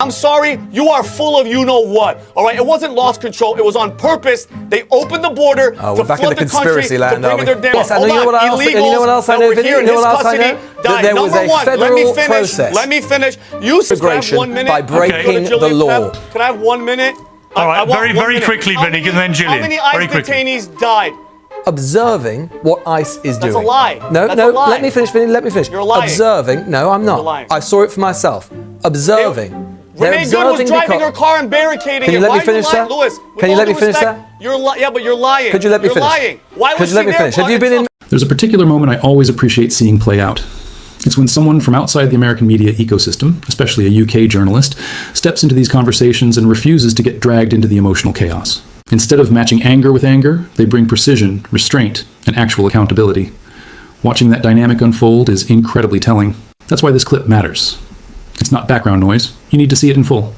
I'm sorry, you are full of you-know-what, all right? It wasn't lost control. It was on purpose. They opened the border to flood the country to bring in their damn... Yes, and you know what else? And you know what else I know, Vinny? You know what else I know? That there was a federal process. Let me finish. You have 1 minute by breaking the law. Can I have 1 minute? All right, very quickly, Vinny, and then Gillian. How many ICE detainees died? Observing what ICE is doing. That's a lie. No, That's a lie. let me finish, Vinny, let me finish. You're lying. Observing, no, I'm not. You're lying. I saw it for myself. Observing. Renee Good was driving her car and barricading it. Can you let me finish that? Lewis, can you let me finish that? Yeah, but you're lying. Could you let me finish? You're lying. Why Could you let me finish? Have you been in... There's a particular moment I always appreciate seeing play out. It's when someone from outside the American media ecosystem, especially a UK journalist, steps into these conversations and refuses to get dragged into the emotional chaos. Instead of matching anger with anger, they bring precision, restraint, and actual accountability. Watching that dynamic unfold is incredibly telling. That's why this clip matters. It's not background noise. You need to see it in full.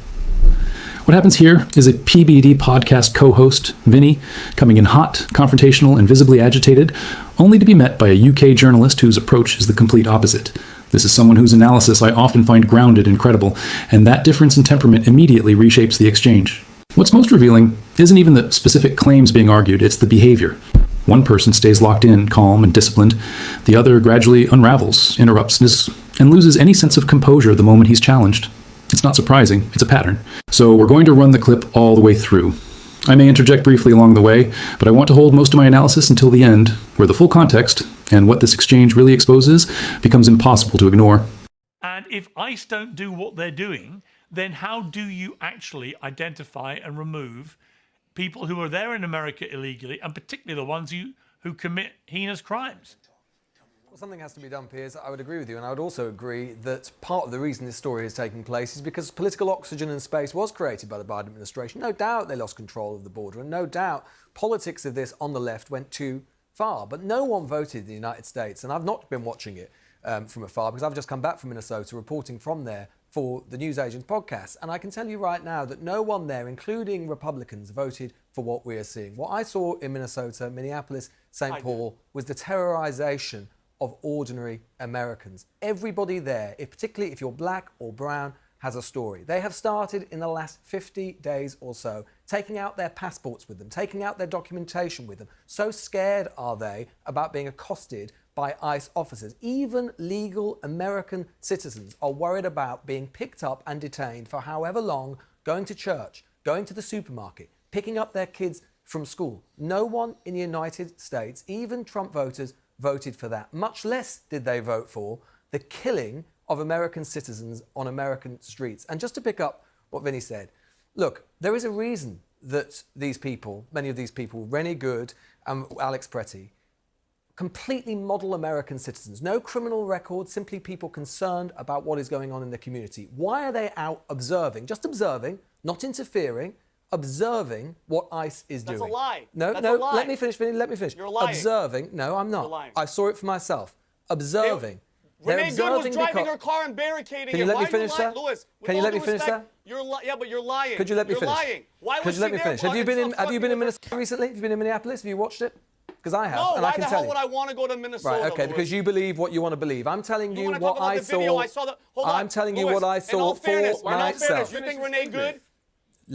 What happens here is a PBD podcast co-host, Vinny, coming in hot, confrontational, and visibly agitated, only to be met by a UK journalist whose approach is the complete opposite. This is someone whose analysis I often find grounded and credible, and that difference in temperament immediately reshapes the exchange. What's most revealing isn't even the specific claims being argued, it's the behavior. One person stays locked in, calm and disciplined. The other gradually unravels, interrupts, and loses any sense of composure the moment he's challenged. It's not surprising, it's a pattern. So we're going to run the clip all the way through. I may interject briefly along the way, but I want to hold most of my analysis until the end, where the full context and what this exchange really exposes becomes impossible to ignore. And if ICE don't do what they're doing, then how do you actually identify and remove people who are there in America illegally, and particularly the ones who commit heinous crimes? Well, something has to be done, Piers. I would agree with you, and I would also agree that part of the reason this story is taking place is because political oxygen and space was created by the Biden administration. No doubt they lost control of the border, and no doubt politics of this on the left went too far. But no one voted in the United States, and I've not been watching it from afar because I've just come back from Minnesota reporting from there for the Newsagents podcast. And I can tell you right now that no one there, including Republicans, voted for what we are seeing. What I saw in Minnesota, Minneapolis, St. Paul, was the terrorization of ordinary Americans. Everybody there, particularly if you're black or brown, has a story. They have started in the last 50 days or so, taking out their passports with them, taking out their documentation with them. So scared are they about being accosted by ICE officers. Even legal American citizens are worried about being picked up and detained for however long, going to church, going to the supermarket, picking up their kids from school. No one in the United States, even Trump voters, voted for that. Much less did they vote for the killing of American citizens on American streets. And just to pick up what Vinny said, look, there is a reason that these people, many of these people, Renee Good and Alex Pretty, completely model American citizens. No criminal record, simply people concerned about what is going on in the community. Why are they out observing, just observing, not interfering, observing what ICE is doing? That's a lie. No, That's a lie. let me finish, Vinny, let me finish. You're lying. Observing, no, I'm not. You're lying. I saw it for myself. Observing. Renee Good was driving her car and barricading it. Can you let me finish that? Lewis, can you let me finish that? Yeah, but you're lying. Could you let me finish? You're lying. Why Could you let me finish? Have you been in Minnesota recently? Have you been in Minneapolis? Have you watched it? Because I have, no, and I can tell you. why the hell would I want to go to Minnesota? Right, okay, because you believe what you want to believe. I'm telling you what I saw. I'm telling you what I saw for myself. You think Renee Good?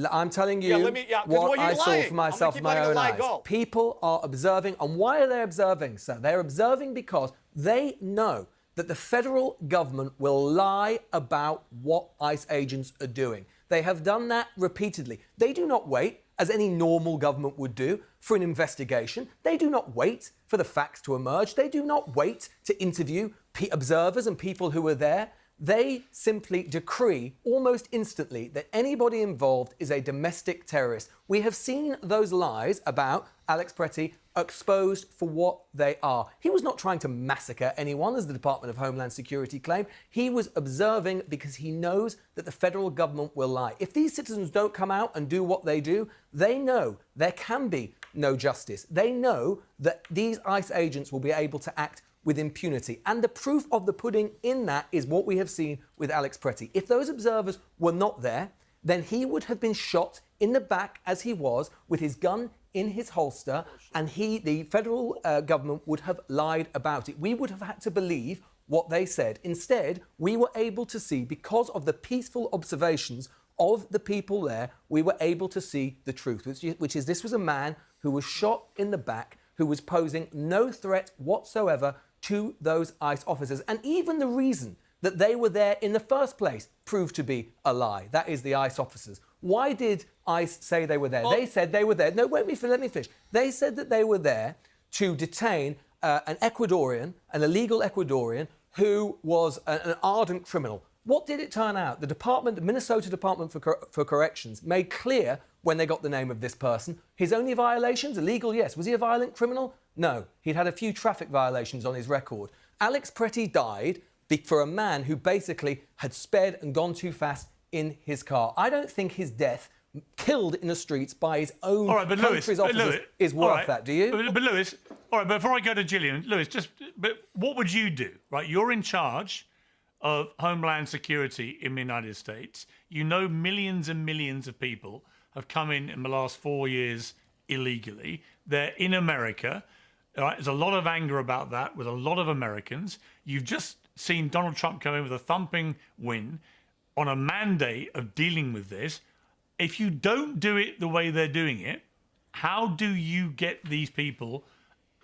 I'm telling you what I saw for myself with my own eyes. People are observing, and why are they observing, sir? They're observing because they know that the federal government will lie about what ICE agents are doing. They have done that repeatedly. They do not wait, as any normal government would do, for an investigation. They do not wait for the facts to emerge. They do not wait to interview observers and people who are there. They simply decree almost instantly that anybody involved is a domestic terrorist. We have seen those lies about Alex Pretty exposed for what they are. He was not trying to massacre anyone, as the Department of Homeland Security claimed. He was observing because he knows that the federal government will lie. If these citizens don't come out and do what they do, they know there can be no justice. They know that these ICE agents will be able to act with impunity. And the proof of the pudding in that is what we have seen with Alex Pretty. If those observers were not there, then he would have been shot in the back as he was with his gun in his holster, and the federal government would have lied about it. We would have had to believe what they said. Instead, we were able to see, because of the peaceful observations of the people there, we were able to see the truth, which is this was a man who was shot in the back, who was posing no threat whatsoever to those ICE officers. And even the reason that they were there in the first place proved to be a lie. That is the ICE officers. Why did ICE say they were there? They said they were there. No, let me finish. They said that they were there to detain an illegal Ecuadorian who was an ardent criminal. What did it turn out? The Minnesota Department for Corrections made clear when they got the name of this person, his only violations, illegal, yes. Was he a violent criminal? No. He'd had a few traffic violations on his record. Alex Pretty died for a man who basically had sped and gone too fast in his car. I don't think his death, killed in the streets by his own country's officers, is worth that, do you? But Lewis, all right, before I go to Gillian, Lewis, but what would you do, right? You're in charge of Homeland Security in the United States. You know millions and millions of people have come in the last 4 years illegally. They're in America. Right? There's a lot of anger about that with a lot of Americans. You've just seen Donald Trump come in with a thumping win on a mandate of dealing with this. If you don't do it the way they're doing it, how do you get these people,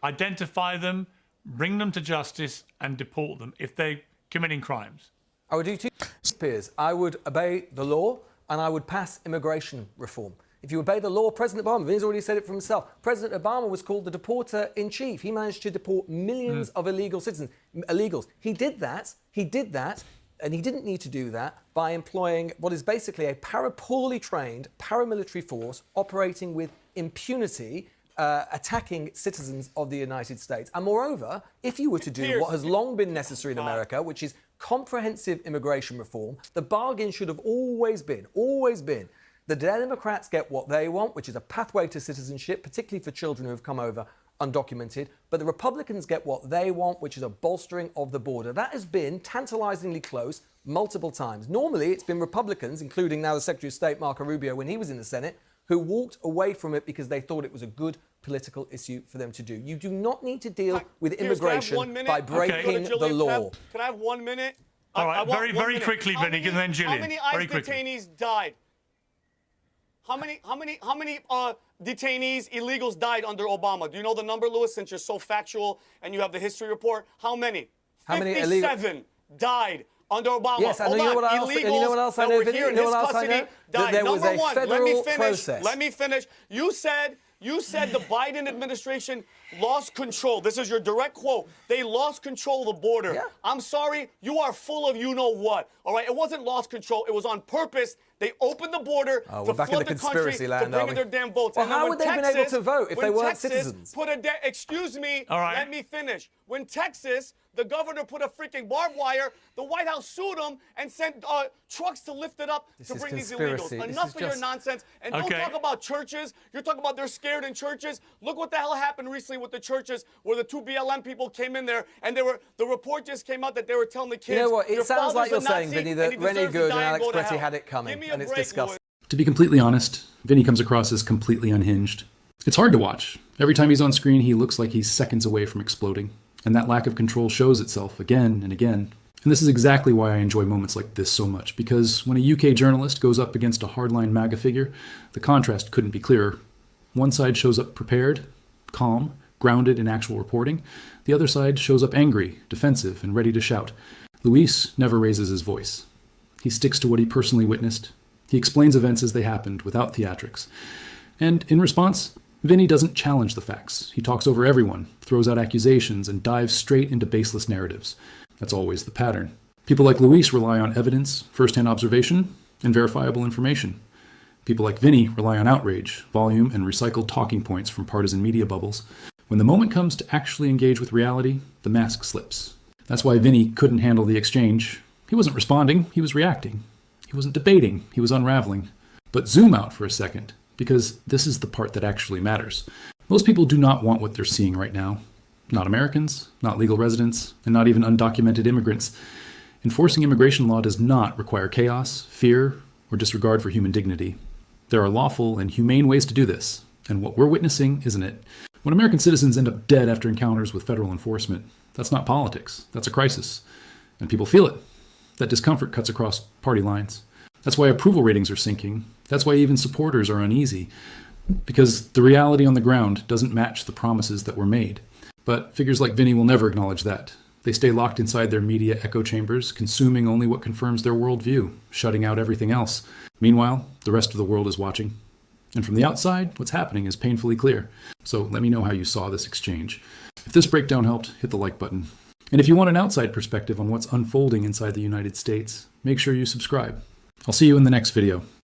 identify them, bring them to justice and deport them if they're committing crimes? I would do two things. I would obey the law and I would pass immigration reform. If you obey the law, President Obama, Vinny's already said it for himself, President Obama was called the deporter-in-chief. He managed to deport millions of illegals. He did that, and he didn't need to do that by employing what is basically a poorly trained paramilitary force operating with impunity, attacking citizens of the United States. And moreover, if you were to do what has long been necessary in America, which is comprehensive immigration reform, the bargain should have always been, the Democrats get what they want, which is a pathway to citizenship, particularly for children who have come over undocumented, but the Republicans get what they want, which is a bolstering of the border. That has been tantalizingly close multiple times. Normally, it's been Republicans, including now the Secretary of State, Marco Rubio, when he was in the Senate, who walked away from it because they thought it was a good political issue for them to do. You do not need to deal with immigration by breaking the law. Can I have 1 minute? All right, very quickly, Vinny, and then Gillian. How many ICE detainees died? How many detainees, illegals died under Obama? Do you know the number, Lewis, since you're so factual and you have the history report? How many? 57 died under Obama. Yes, and you know what else? And you know what else I know, Vinny? You know what else I know? That there was a federal process. Let me finish. You said the Biden administration lost control. This is your direct quote. They lost control of the border. Yeah. I'm sorry, you are full of you-know-what. All right, it wasn't lost control. It was on purpose. They opened the border to flood the country to bring in their damn votes. Well, how would they have been able to vote if they weren't citizens? Excuse me, all right. Let me finish. When Texas, the governor put a freaking barbed wire, the White House sued him and sent trucks to lift it up to bring these illegals. Enough of your nonsense. And don't talk about churches. You're talking about they're scared in churches. Look what the hell happened recently with the churches where the two BLM people came in there and the report just came out that they were telling the kids. You know what? It sounds like you're saying, Vinny, that Rennie Good and Alex Pretty had it coming, and it's disgusting. To be completely honest, Vinny comes across as completely unhinged. It's hard to watch. Every time he's on screen, he looks like he's seconds away from exploding. And that lack of control shows itself again and again. And this is exactly why I enjoy moments like this so much, because when a UK journalist goes up against a hardline MAGA figure, the contrast couldn't be clearer. One side shows up prepared, calm, grounded in actual reporting. The other side shows up angry, defensive, and ready to shout. Luis never raises his voice. He sticks to what he personally witnessed. He explains events as they happened, without theatrics. And in response, Vinny doesn't challenge the facts. He talks over everyone, throws out accusations, and dives straight into baseless narratives. That's always the pattern. People like Luis rely on evidence, first-hand observation, and verifiable information. People like Vinny rely on outrage, volume, and recycled talking points from partisan media bubbles. When the moment comes to actually engage with reality, the mask slips. That's why Vinny couldn't handle the exchange. He wasn't responding, he was reacting. He wasn't debating, he was unraveling. But zoom out for a second, because this is the part that actually matters. Most people do not want what they're seeing right now. Not Americans, not legal residents, and not even undocumented immigrants. Enforcing immigration law does not require chaos, fear, or disregard for human dignity. There are lawful and humane ways to do this, and what we're witnessing isn't it. When American citizens end up dead after encounters with federal enforcement, that's not politics, that's a crisis. And people feel it. That discomfort cuts across party lines. That's why approval ratings are sinking. That's why even supporters are uneasy. Because the reality on the ground doesn't match the promises that were made. But figures like Vinny will never acknowledge that. They stay locked inside their media echo chambers, consuming only what confirms their worldview, shutting out everything else. Meanwhile, the rest of the world is watching. And from the outside, what's happening is painfully clear. So let me know how you saw this exchange. If this breakdown helped, hit the like button. And if you want an outside perspective on what's unfolding inside the United States, make sure you subscribe. I'll see you in the next video.